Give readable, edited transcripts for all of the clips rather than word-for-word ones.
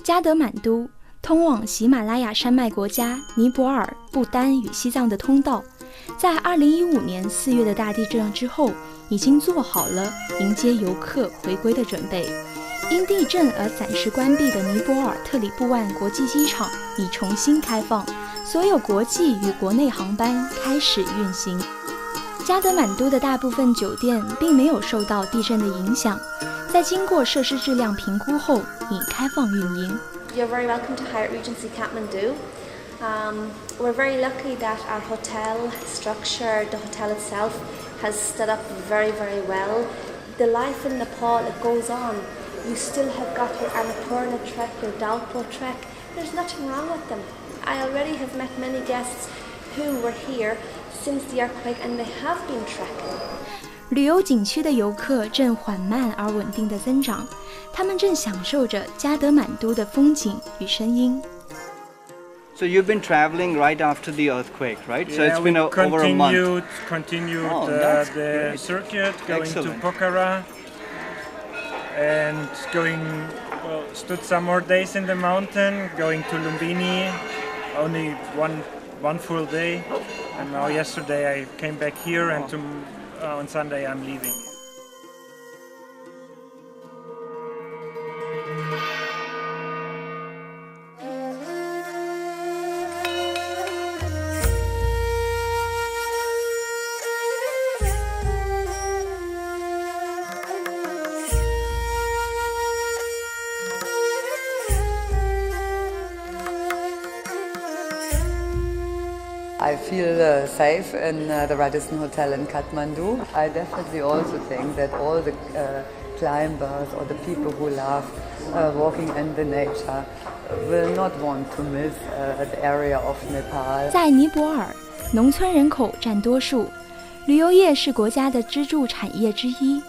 加德满都，通往喜马拉雅山脉国家尼泊尔、不丹与西藏的通道，在2015年4月的大地震之后，已经做好了迎接游客回归的准备。因地震而暂时关闭的尼泊尔特里布万国际机场已重新开放，所有国际与国内航班开始运行。加德满都的大部分酒店并没有受到地震的影响，在经过设施质量评估后已开放运营。You're very welcome to Hyatt Regency Kathmandu. We're very lucky that our hotel structure, the hotel itself, has stood up very, very well. The life in Nepal, it goes on. You still have got your Annapurna trek, your Dalpo trek. There's nothing wrong with them. I already have met many guests who were here since the earthquake and they have been trekking. 旅游景区的游客正缓慢而稳定地增长，他们正享受着加德满都的风景与声音。So you've been traveling right after the earthquake, right? Yeah, so it's been over a month. Continued that's the great. circuit, going Excellent. to Pokhara, and stood some more days in the mountain, going to Lumbini, only one full day, and now yesterday I came back here, and on Sunday I'm leaving. I feel safe in the Radisson Hotel in Kathmandu. I definitely also think that all the climbers or the people who love walking in the nature will not want to miss the area of Nepal. 在尼泊尔，农村人口占多数，旅游业是国家的支柱产业之一。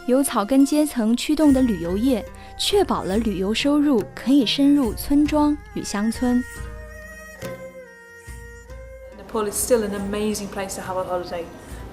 由草根阶层驱动的旅游业，确保了旅游收入可以深入村庄与乡村。Nepal is still an amazing place to have a holiday.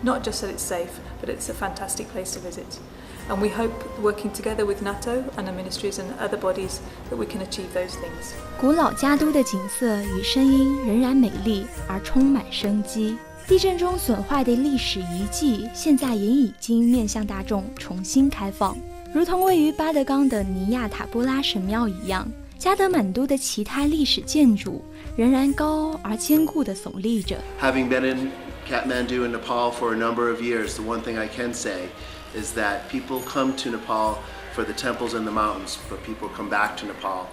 Not just that it's safe, but it's a fantastic place to visit. And we hope, working together with NATO and the ministries and other bodies, that we can achieve those things. 古老加都的景色与声音仍然美丽而充满生机。地震中损坏的历史遗迹，现在也已经面向大众重新开放。如同位于巴德冈的尼亚塔波拉神庙一样，加德满都的其他历史建筑仍然高而坚固地耸立着。Having been in Kathmandu and Nepal for a number of years, the one thing I can say is that people come to Nepal for the temples and the mountains, but people come back to Nepal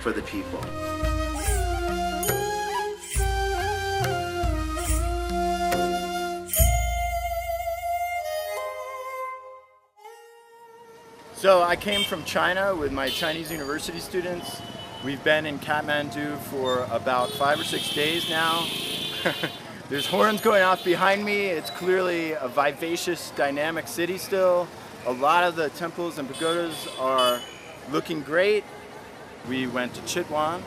for the people. So I came from China with my Chinese university students. We've been in Kathmandu for about 5 or 6 days now. There's horns going off behind me. It's clearly a vivacious, dynamic city still. A lot of the temples and pagodas are looking great. We went to Chitwan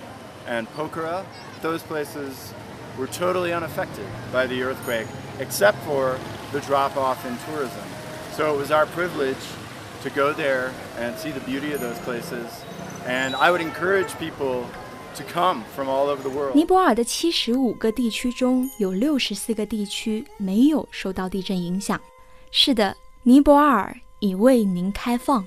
and Pokhara. Those places were totally unaffected by the earthquake, except for the drop-off in tourism. So it was our privilege to go there and see the beauty of those places. And I would encourage people to come from all over the world. 尼泊尔的75个地区中有64个地区没有受到地震影响。是的，尼泊尔已为您开放。